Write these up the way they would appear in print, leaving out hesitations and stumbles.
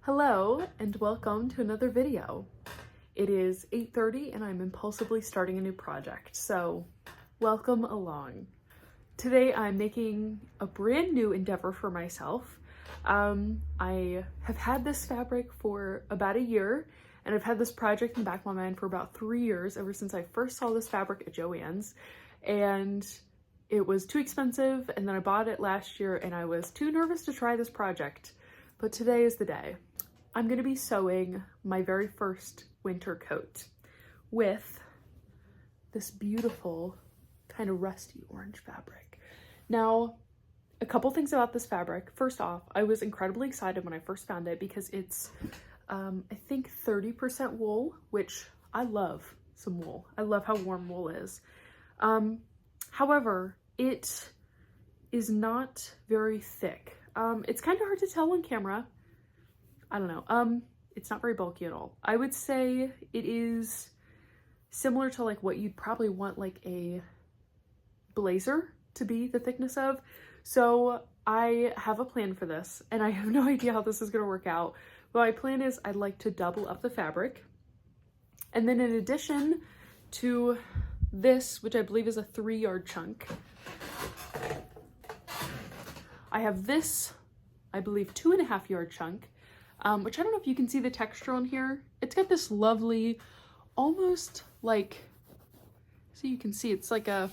Hello and welcome to another video. It is 8:30 and I'm impulsively starting a new project, so welcome along. Today I'm making a brand new endeavor for myself. I have had this fabric for about a year and I've had this project in the back of my mind for about 3 years, ever since I first saw this fabric at Joann's, and it was too expensive, and then I bought it last year and I was too nervous to try this project. But today is the day. I'm going to be sewing my very first winter coat with this beautiful kind of rusty orange fabric. Now, a couple things about this fabric. First off, I was incredibly excited when I first found it because it's, I think 30% wool, which I love some wool. I love how warm wool is. However, it is not very thick. It's kind of hard to tell on camera. I don't know. It's not very bulky at all. I would say it is similar to like what you'd probably want like a blazer to be the thickness of. So I have a plan for this and I have no idea how this is going to work out. But my plan is I'd like to double up the fabric. And then in addition to this, which I believe is a 3-yard chunk, I have this, I believe, 2.5-yard chunk, which I don't know if you can see the texture on here. It's got this lovely, almost like, so you can see it's like a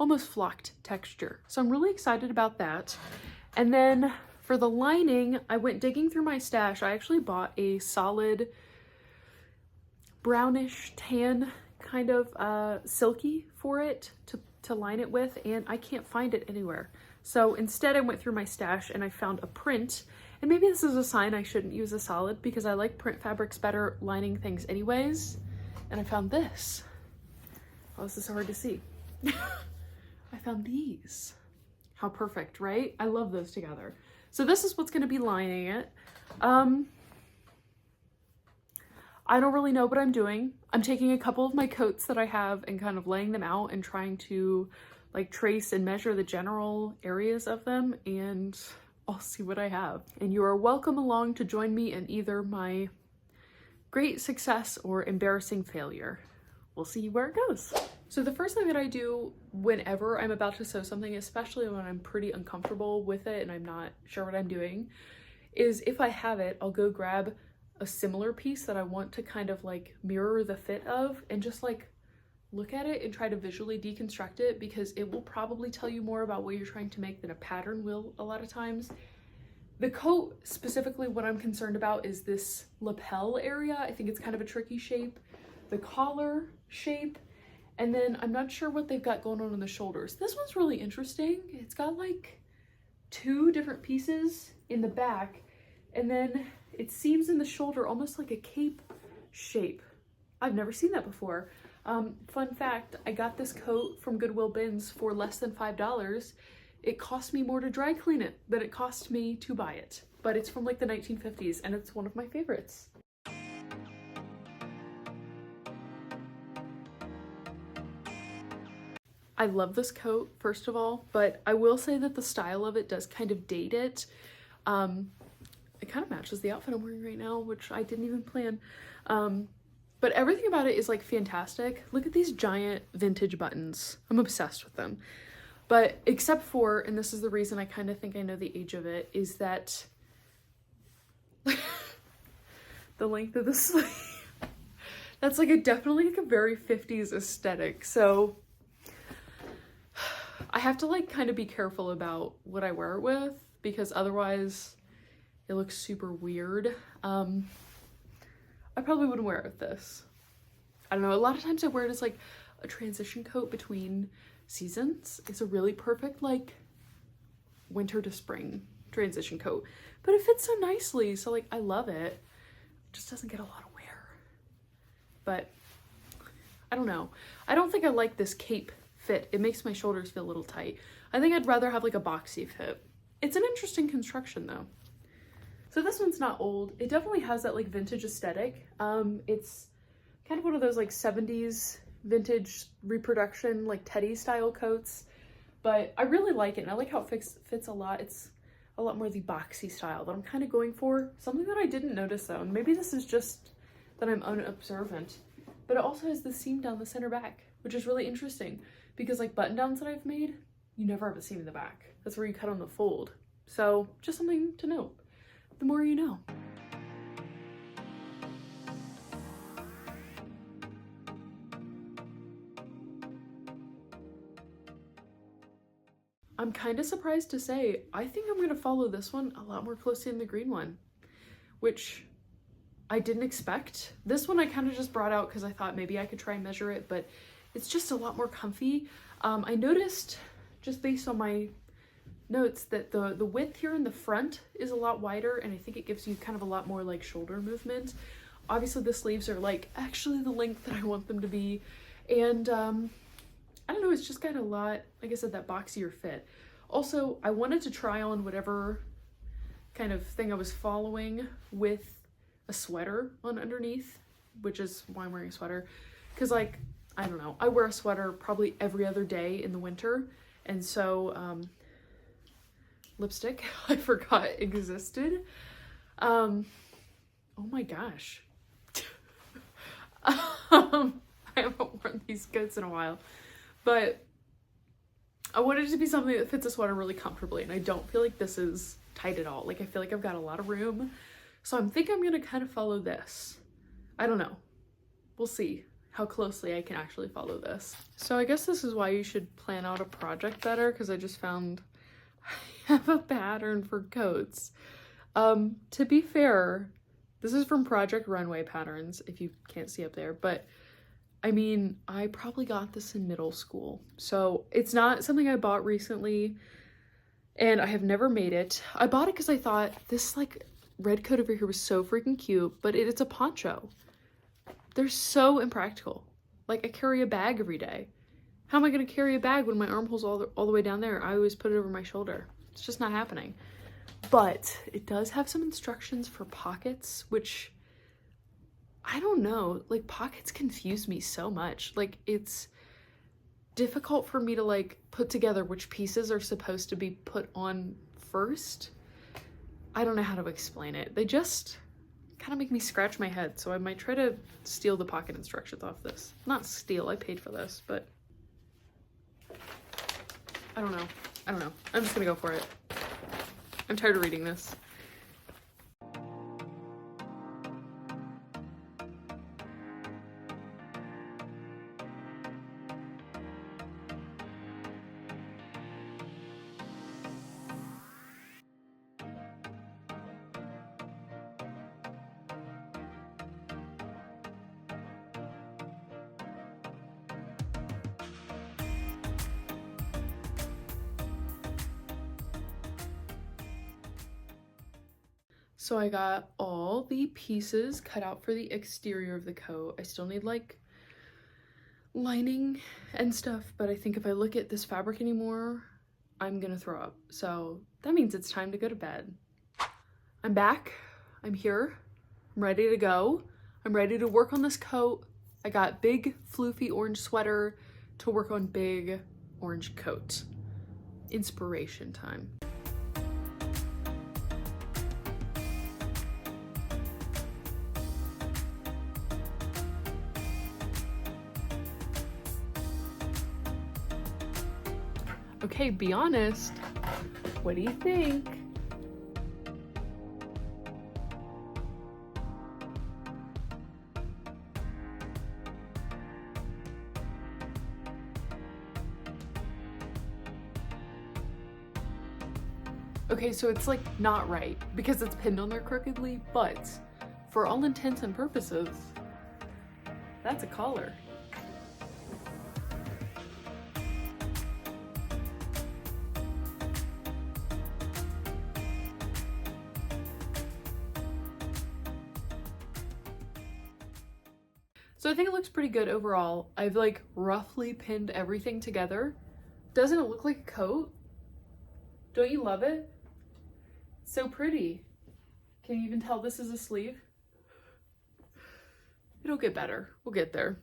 almost flocked texture. So I'm really excited about that. And then for the lining, I went digging through my stash. I actually bought a solid brownish tan kind of silky for it to line it with, and I can't find it anywhere. So instead I went through my stash and I found a print, and maybe this is a sign I shouldn't use a solid because I like print fabrics better lining things anyways. And I found this. Oh, this is so hard to see. I found these. How perfect, right? I love those together. So this is what's going to be lining it. I don't really know what I'm doing. I'm taking a couple of my coats that I have and kind of laying them out and trying to like trace and measure the general areas of them, and I'll see what I have. And you are welcome along to join me in either my great success or embarrassing failure. We'll see where it goes. So the first thing that I do whenever I'm about to sew something, especially when I'm pretty uncomfortable with it and I'm not sure what I'm doing, is if I have it, I'll go grab a similar piece that I want to kind of like mirror the fit of and just like look at it and try to visually deconstruct it, because it will probably tell you more about what you're trying to make than a pattern will a lot of times. The coat, specifically what I'm concerned about is this lapel area. I think it's kind of a tricky shape. The collar shape, and then I'm not sure what they've got going on the shoulders. This one's really interesting. It's got like 2 different pieces in the back, and then it seams in the shoulder almost like a cape shape. I've never seen that before. Fun fact, I got this coat from Goodwill bins for less than $5. It cost me more to dry clean it than it cost me to buy it. But it's from like the 1950s and it's one of my favorites. I love this coat, first of all, but I will say that the style of it does kind of date it. It kind of matches the outfit I'm wearing right now, which I didn't even plan. But everything about it is like fantastic. Look at these giant vintage buttons. I'm obsessed with them. But except for, and this is the reason I kind of think I know the age of it, is that the length of the sleeve. That's like definitely like a very 50s aesthetic. So I have to like kind of be careful about what I wear it with, because otherwise it looks super weird. I probably wouldn't wear it with this. I don't know, a lot of times I wear it as like a transition coat between seasons. It's a really perfect like winter to spring transition coat, but it fits so nicely, so like I love it. It just doesn't get a lot of wear. But I don't know. I don't think I like this cape fit. It makes my shoulders feel a little tight. I think I'd rather have like a boxy fit. It's an interesting construction though. So this one's not old. It definitely has that like vintage aesthetic. It's kind of one of those like 70s vintage reproduction, like Teddy style coats, but I really like it and I like how it fits a lot. It's a lot more the boxy style that I'm kind of going for. Something that I didn't notice though, and maybe this is just that I'm unobservant, but it also has the seam down the center back, which is really interesting because like button downs that I've made, you never have a seam in the back. That's where you cut on the fold. So just something to note. The more you know. I'm kind of surprised to say, I think I'm going to follow this one a lot more closely than the green one, which I didn't expect. This one I kind of just brought out because I thought maybe I could try and measure it, but it's just a lot more comfy. I noticed just based on my notes that the width here in the front is a lot wider, and I think it gives you kind of a lot more like shoulder movement. Obviously the sleeves are like actually the length that I want them to be, and I don't know, it's just got a lot, like I said, that boxier fit. Also, I wanted to try on whatever kind of thing I was following with a sweater on underneath, which is why I'm wearing a sweater. Because like, I don't know, I wear a sweater probably every other day in the winter. And so, lipstick, I forgot existed. Oh my gosh. I haven't worn these coats in a while. But I wanted it to be something that fits a sweater really comfortably, and I don't feel like this is tight at all. Like, I feel like I've got a lot of room. So I'm thinking I'm going to kind of follow this. I don't know. We'll see how closely I can actually follow this. So I guess this is why you should plan out a project better, because I just found I have a pattern for coats. To be fair, this is from Project Runway Patterns, if you can't see up there, but I mean, I probably got this in middle school, so it's not something I bought recently, and I have never made it. I bought it because I thought this like red coat over here was so freaking cute, but it's a poncho. They're so impractical. Like, I carry a bag every day. How am I going to carry a bag when my armhole's all the way down there? I always put it over my shoulder. It's just not happening. But it does have some instructions for pockets, which I don't know, like pockets confuse me so much. Like, it's difficult for me to like put together which pieces are supposed to be put on first. I don't know how to explain it. They just kind of make me scratch my head. So I might try to steal the pocket instructions off this. Not steal, I paid for this, but I don't know. I'm just gonna go for it. I'm tired of reading this. So I got all the pieces cut out for the exterior of the coat. I still need like lining and stuff, but I think if I look at this fabric anymore, I'm gonna throw up. So that means it's time to go to bed. I'm back, I'm here, I'm ready to go. I'm ready to work on this coat. I got big floofy orange sweater to work on big orange coat. Inspiration time. Okay, be honest. What do you think? Okay, so it's like not right because it's pinned on there crookedly, but for all intents and purposes, that's a collar. So I think it looks pretty good overall. I've like roughly pinned everything together. Doesn't it look like a coat? Don't you love it? So pretty. Can you even tell this is a sleeve? It'll get better. We'll get there.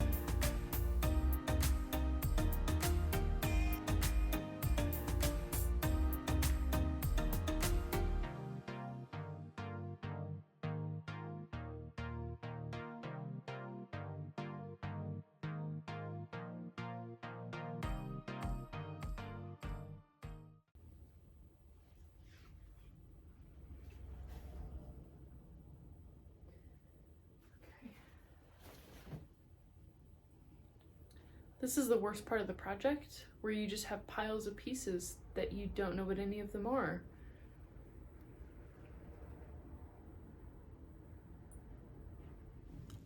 This is the worst part of the project, where you just have piles of pieces that you don't know what any of them are.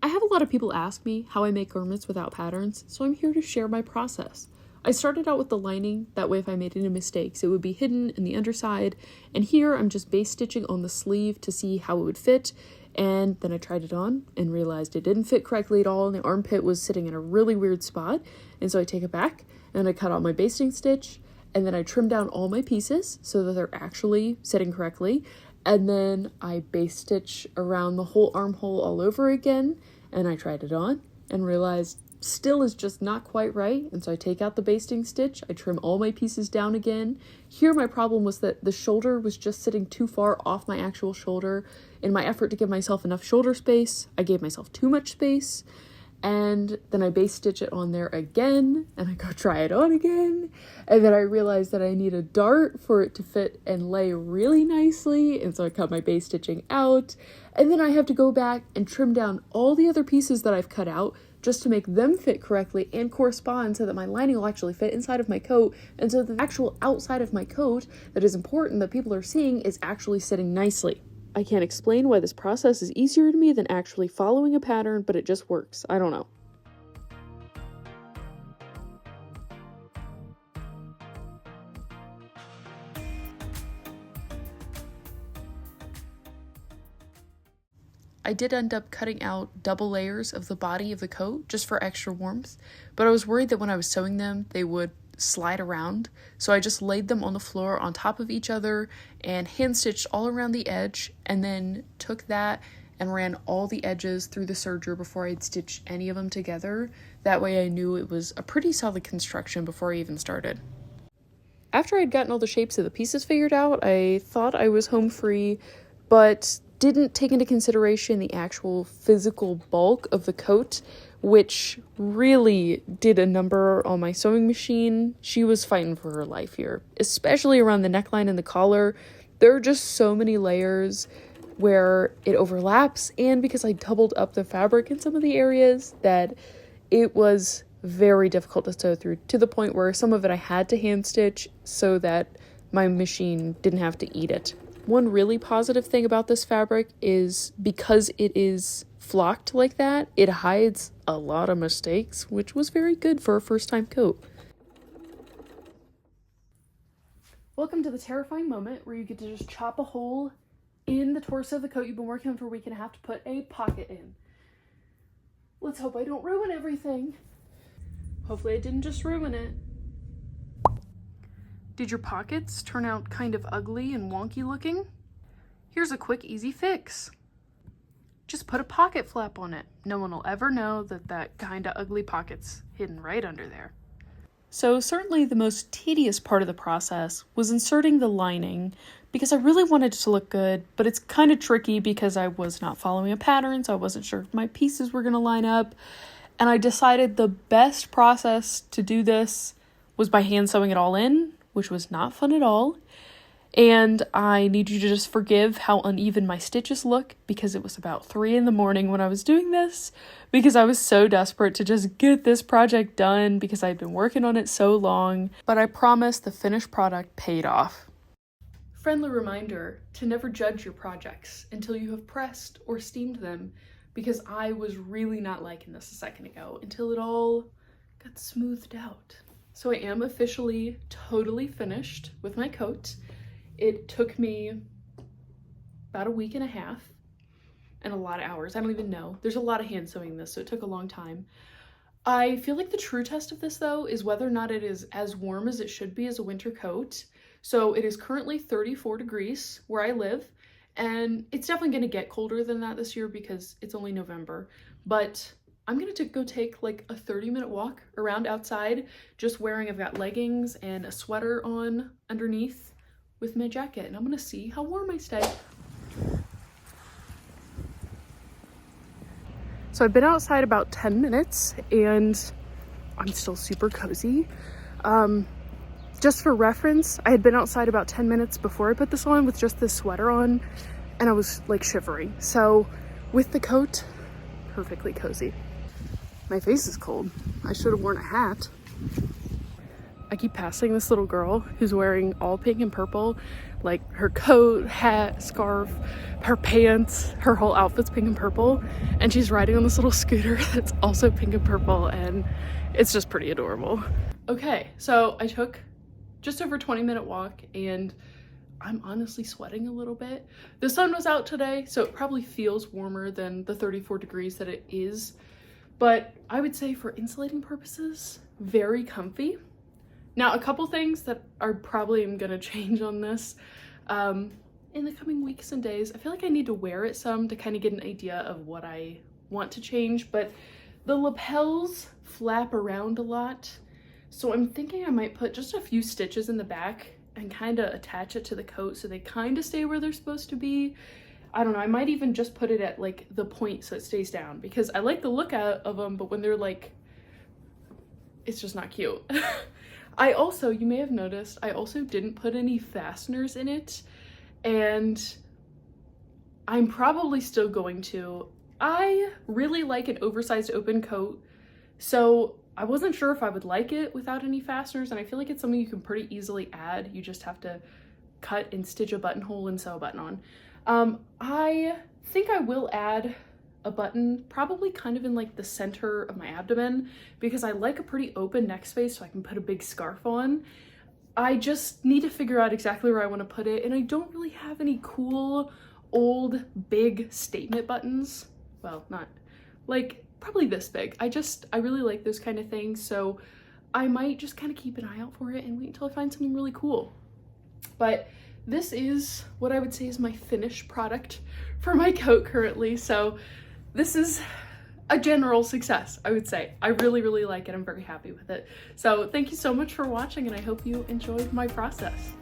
I have a lot of people ask me how I make garments without patterns, so I'm here to share my process. I started out with the lining, that way if I made any mistakes it would be hidden in the underside, and here I'm just base stitching on the sleeve to see how it would fit, and then I tried it on and realized it didn't fit correctly at all, and the armpit was sitting in a really weird spot, and so I take it back, and I cut out my basting stitch, and then I trim down all my pieces so that they're actually sitting correctly, and then I base stitch around the whole armhole all over again, and I tried it on and realized still is just not quite right, and so I take out the basting stitch, I trim all my pieces down again. Here my problem was that the shoulder was just sitting too far off my actual shoulder. In my effort to give myself enough shoulder space, I gave myself too much space, and then I base stitch it on there again, and I go try it on again, and then I realized that I need a dart for it to fit and lay really nicely, and so I cut my base stitching out, and then I have to go back and trim down all the other pieces that I've cut out just to make them fit correctly and correspond so that my lining will actually fit inside of my coat, and so the actual outside of my coat that is important that people are seeing is actually sitting nicely. I can't explain why this process is easier to me than actually following a pattern, but it just works. I don't know. I did end up cutting out double layers of the body of the coat just for extra warmth, but I was worried that when I was sewing them, they would slide around, so I just laid them on the floor on top of each other and hand stitched all around the edge, and then took that and ran all the edges through the serger before I'd stitch any of them together. That way I knew it was a pretty solid construction before I even started. After I'd gotten all the shapes of the pieces figured out, I thought I was home free, but didn't take into consideration the actual physical bulk of the coat, which really did a number on my sewing machine. She was fighting for her life here, especially around the neckline and the collar. There are just so many layers where it overlaps, and because I doubled up the fabric in some of the areas, that it was very difficult to sew through, to the point where some of it I had to hand stitch so that my machine didn't have to eat it. One really positive thing about this fabric is because it is flocked like that, it hides a lot of mistakes, which was very good for a first-time coat. Welcome to the terrifying moment where you get to just chop a hole in the torso of the coat you've been working on for a week and a half to put a pocket in. Let's hope I don't ruin everything. Hopefully I didn't just ruin it. Did your pockets turn out kind of ugly and wonky looking? Here's a quick, easy fix. Just put a pocket flap on it. No one will ever know that that kind of ugly pocket's hidden right under there. So certainly the most tedious part of the process was inserting the lining, because I really wanted it to look good, but it's kind of tricky because I was not following a pattern, so I wasn't sure if my pieces were going to line up, and I decided the best process to do this was by hand sewing it all in, which was not fun at all. And I need you to just forgive how uneven my stitches look, because it was about 3 a.m. when I was doing this, because I was so desperate to just get this project done because I'd been working on it so long. But I promise the finished product paid off. Friendly reminder to never judge your projects until you have pressed or steamed them, because I was really not liking this a second ago until it all got smoothed out. So I am officially totally finished with my coat. It took me about a week and a half and a lot of hours. I don't even know. There's a lot of hand sewing this, so it took a long time. I feel like the true test of this, though, is whether or not it is as warm as it should be as a winter coat. So it is currently 34 degrees where I live, and it's definitely going to get colder than that this year because it's only November. But I'm going to go take like a 30-minute walk around outside, just wearing, I've got leggings and a sweater on underneath with my jacket, and I'm going to see how warm I stay. So I've been outside about 10 minutes and I'm still super cozy. Just for reference, I had been outside about 10 minutes before I put this on with just this sweater on, and I was like shivering. So with the coat, perfectly cozy. My face is cold. I should have worn a hat. I keep passing this little girl who's wearing all pink and purple, like her coat, hat, scarf, her pants, her whole outfit's pink and purple, and she's riding on this little scooter that's also pink and purple, and it's just pretty adorable. Okay, so I took just over 20-minute walk and I'm honestly sweating a little bit. The sun was out today, so it probably feels warmer than the 34 degrees that it is, but I would say for insulating purposes, very comfy. Now, a couple things that are probably gonna change on this in the coming weeks and days. I feel like I need to wear it some to kind of get an idea of what I want to change, but the lapels flap around a lot. So I'm thinking I might put just a few stitches in the back and kind of attach it to the coat so they kind of stay where they're supposed to be. I don't know, I might even just put it at like the point so it stays down, because I like the look of them, but when they're like, it's just not cute. I also, you may have noticed, I also didn't put any fasteners in it, and I'm probably still going to. I really like an oversized open coat, so I wasn't sure if I would like it without any fasteners, and I feel like it's something you can pretty easily add. You just have to cut and stitch a buttonhole and sew a button on. I think I will add a button probably kind of in like the center of my abdomen, because I like a pretty open neck space so I can put a big scarf on. I just need to figure out exactly where I want to put it, and I don't really have any cool old big statement buttons. Well, not like probably this big. I really like those kind of things, so I might just kind of keep an eye out for it and wait until I find something really cool. But this is what I would say is my finished product for my coat currently. So this is a general success, I would say. I really, really like it. I'm very happy with it. So thank you so much for watching, and I hope you enjoyed my process.